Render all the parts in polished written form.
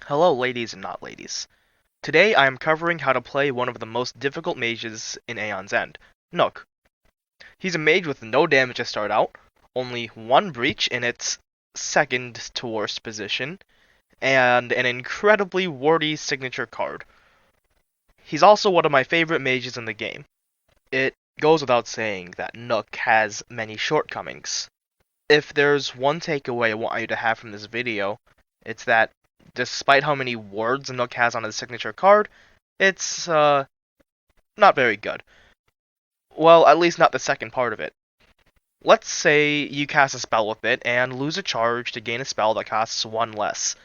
Hello ladies and not ladies. Today I am covering how to play one of the most difficult mages in Aeon's End, Nook. He's a mage with no damage to start out, only one breach in its second to worst position, and an incredibly wordy signature card. He's also one of my favorite mages in the game. It goes without saying that Nook has many shortcomings. If there's one takeaway I want you to have from this video, it's that despite how many words Nook has on his signature card, it's not very good. Well, at least not the second part of it. Let's say you cast a spell with it and lose a charge to gain a spell that costs one less.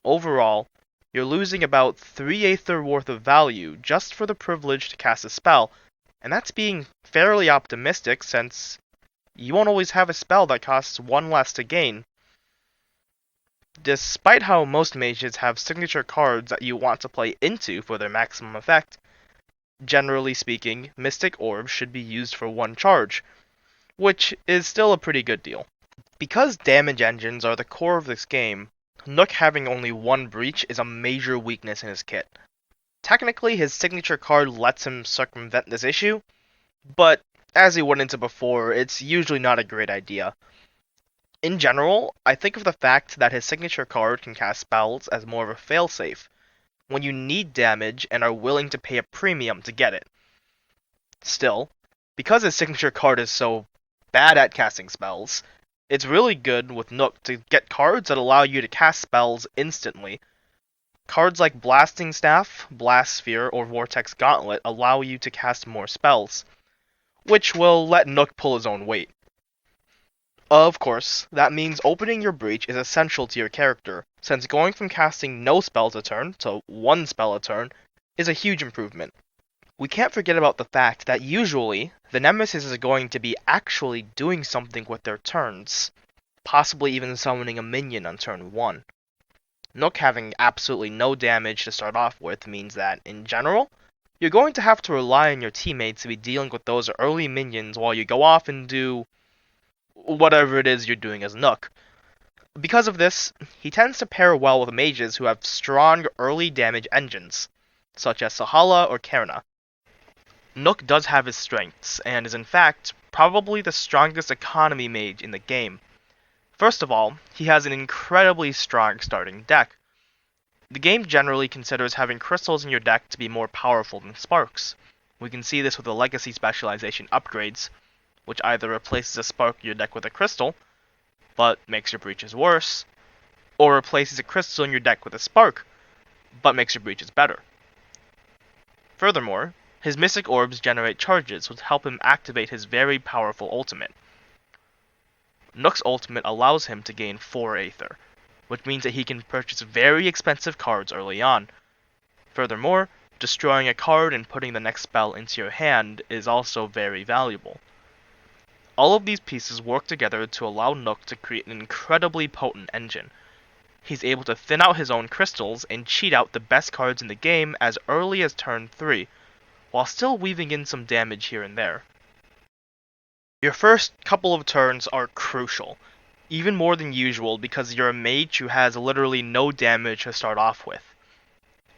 Overall, you're losing about 3 Aether worth of value just for the privilege to cast a spell, and that's being fairly optimistic since you won't always have a spell that costs one less to gain. Despite how most mages have signature cards that you want to play into for their maximum effect, generally speaking, Mystic Orbs should be used for one charge, which is still a pretty good deal. Because damage engines are the core of this game, Nook having only one breach is a major weakness in his kit. Technically, his signature card lets him circumvent this issue, but as we went into before, it's usually not a great idea. In general, I think of the fact that his signature card can cast spells as more of a failsafe, when you need damage and are willing to pay a premium to get it. Still, because his signature card is so bad at casting spells, it's really good with Nook to get cards that allow you to cast spells instantly. Cards like Blasting Staff, Blast Sphere, or Vortex Gauntlet allow you to cast more spells, which will let Nook pull his own weight. Of course, that means opening your breach is essential to your character, since going from casting no spells a turn to one spell a turn is a huge improvement. We can't forget about the fact that usually, the Nemesis is going to be actually doing something with their turns, possibly even summoning a minion on turn 1. Nook having absolutely no damage to start off with means that, in general, you're going to have to rely on your teammates to be dealing with those early minions while you go off and do whatever it is you're doing as Nook. Because of this, he tends to pair well with mages who have strong early damage engines, such as Sahala or Karna. Nook does have his strengths, and is in fact probably the strongest economy mage in the game. First of all, he has an incredibly strong starting deck. The game generally considers having crystals in your deck to be more powerful than sparks. We can see this with the legacy specialization upgrades, which either replaces a spark in your deck with a crystal, but makes your breaches worse, or replaces a crystal in your deck with a spark, but makes your breaches better. Furthermore, his Mystic Orbs generate charges which help him activate his very powerful ultimate. Nook's ultimate allows him to gain 4 Aether, which means that he can purchase very expensive cards early on. Furthermore, destroying a card and putting the next spell into your hand is also very valuable. All of these pieces work together to allow Nook to create an incredibly potent engine. He's able to thin out his own crystals and cheat out the best cards in the game as early as turn 3, while still weaving in some damage here and there. Your first couple of turns are crucial, even more than usual because you're a mage who has literally no damage to start off with.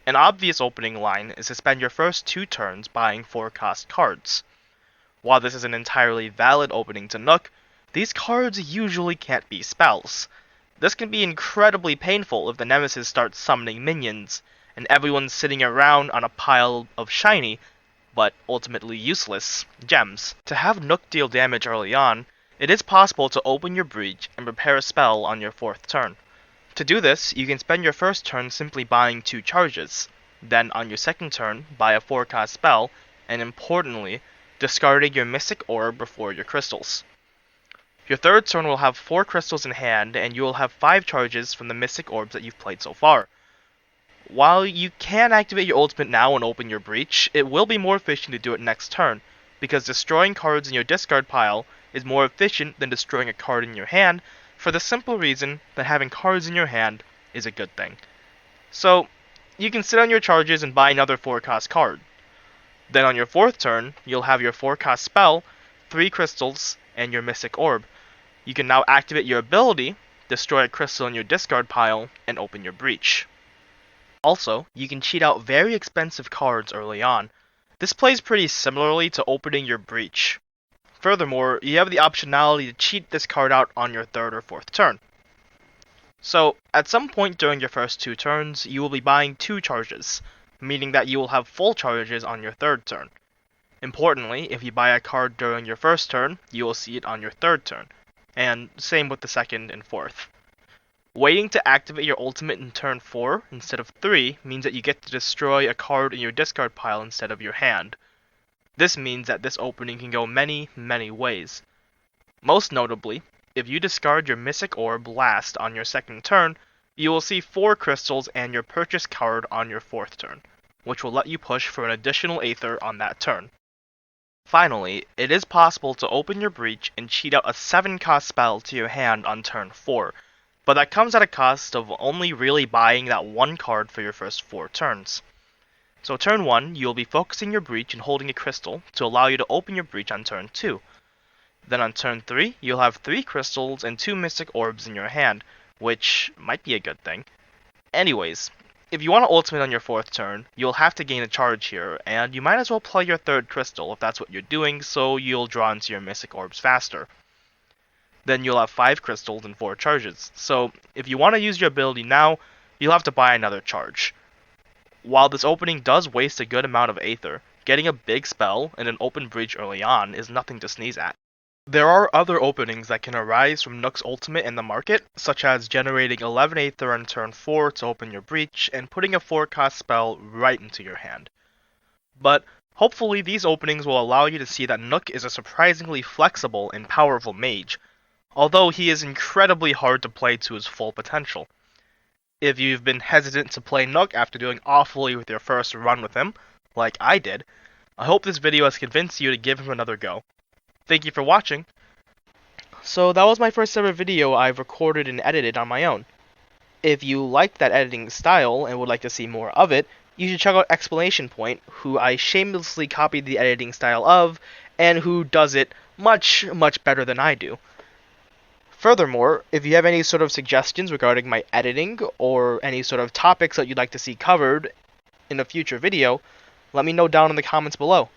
An obvious opening line is to spend your first 2 turns buying 4-cost cards. While this is an entirely valid opening to Nook, these cards usually can't be spells. This can be incredibly painful if the Nemesis starts summoning minions, and everyone's sitting around on a pile of shiny, but ultimately useless, gems. To have Nook deal damage early on, it is possible to open your breach and prepare a spell on your 4th turn. To do this, you can spend your first turn simply buying 2 charges, then on your second turn, buy a 4-cost spell, and importantly, discarding your Mystic Orb before your crystals. Your third turn will have 4 crystals in hand, and you will have 5 charges from the Mystic Orbs that you've played so far. While you can activate your ultimate now and open your breach, it will be more efficient to do it next turn, because destroying cards in your discard pile is more efficient than destroying a card in your hand, for the simple reason that having cards in your hand is a good thing. So, you can sit on your charges and buy another 4-cost card. Then on your 4th turn, you'll have your 4-cost spell, 3 crystals, and your Mystic Orb. You can now activate your ability, destroy a crystal in your discard pile, and open your breach. Also, you can cheat out very expensive cards early on. This plays pretty similarly to opening your breach. Furthermore, you have the optionality to cheat this card out on your 3rd or 4th turn. So, at some point during your first 2 turns, you will be buying 2 charges, meaning that you will have full charges on your 3rd turn. Importantly, if you buy a card during your 1st turn, you will see it on your 3rd turn, and same with the 2nd and 4th. Waiting to activate your ultimate in turn 4 instead of 3 means that you get to destroy a card in your discard pile instead of your hand. This means that this opening can go many, many ways. Most notably, if you discard your Mythic Orb last on your 2nd turn, you will see 4 crystals and your purchase card on your 4th turn, which will let you push for an additional Aether on that turn. Finally, it is possible to open your breach and cheat out a 7-cost spell to your hand on turn 4, but that comes at a cost of only really buying that 1 card for your first 4 turns. So turn 1, you'll be focusing your breach and holding a crystal to allow you to open your breach on turn 2. Then on turn 3, you'll have 3 crystals and 2 mystic orbs in your hand, which might be a good thing. Anyways, if you want to ultimate on your 4th turn, you'll have to gain a charge here, and you might as well play your 3rd crystal if that's what you're doing, so you'll draw into your mystic orbs faster. Then you'll have 5 crystals and 4 charges, so if you want to use your ability now, you'll have to buy another charge. While this opening does waste a good amount of Aether, getting a big spell and an open breach early on is nothing to sneeze at. There are other openings that can arise from Nook's ultimate in the market, such as generating 11 Aether on turn 4 to open your breach, and putting a 4-cost spell right into your hand. But hopefully these openings will allow you to see that Nook is a surprisingly flexible and powerful mage, although he is incredibly hard to play to his full potential. If you've been hesitant to play Nook after doing awfully with your first run with him, like I did, I hope this video has convinced you to give him another go. Thank you for watching. So that was my first ever video I've recorded and edited on my own. If you liked that editing style and would like to see more of it, you should check out Explanation Point, who I shamelessly copied the editing style of, and who does it much, much better than I do. Furthermore, if you have any sort of suggestions regarding my editing, or any sort of topics that you'd like to see covered in a future video, let me know down in the comments below.